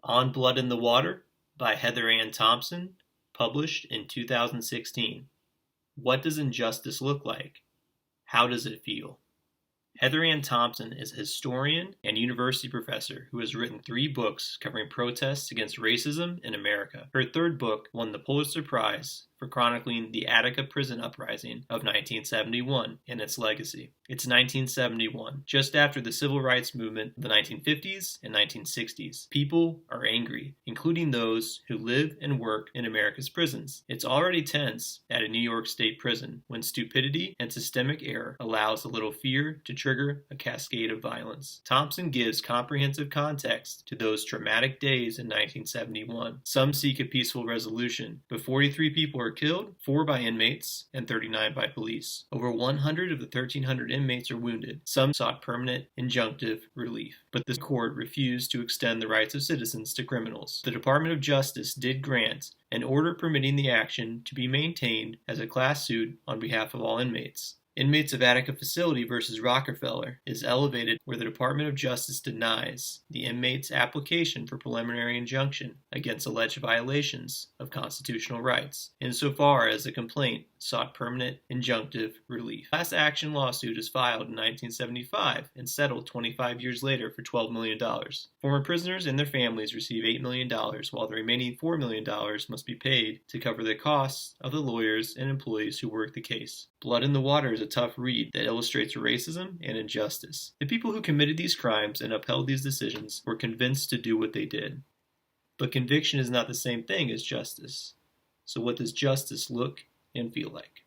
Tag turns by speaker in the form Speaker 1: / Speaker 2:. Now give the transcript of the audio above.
Speaker 1: On Blood in the Water by Heather Ann Thompson, published in 2016. What does injustice look like? How does it feel? Heather Ann Thompson is a historian and university professor who has written 3 books covering protests against racism in America. Her 3rd book won the Pulitzer Prize for chronicling the Attica Prison Uprising of 1971 and its legacy. It's 1971, just after the civil rights movement of the 1950s and 1960s. People are angry, including those who live and work in America's prisons. It's already tense at a New York State prison when stupidity and systemic error allows a little fear to trigger a cascade of violence. Thompson gives comprehensive context to those traumatic days in 1971. Some seek a peaceful resolution, but 43 people are killed, 4 by inmates and 39 by police. Over 100 of the 1,300 inmates are wounded. Some sought permanent injunctive relief, but the court refused to extend the rights of citizens to criminals. The Department of Justice did grant an order permitting the action to be maintained as a class suit on behalf of all inmates. Inmates of Attica Facility versus Rockefeller is elevated where the Department of Justice denies the inmate's application for preliminary injunction against alleged violations of constitutional rights, insofar as the complaint sought permanent injunctive relief. A class action lawsuit is filed in 1975 and settled 25 years later for $12 million. Former prisoners and their families receive $8 million, while the remaining $4 million must be paid to cover the costs of the lawyers and employees who work the case. Blood in the Water is a tough read that illustrates racism and injustice. The people who committed these crimes and upheld these decisions were convinced to do what they did. But conviction is not the same thing as justice. So what does justice look and feel like?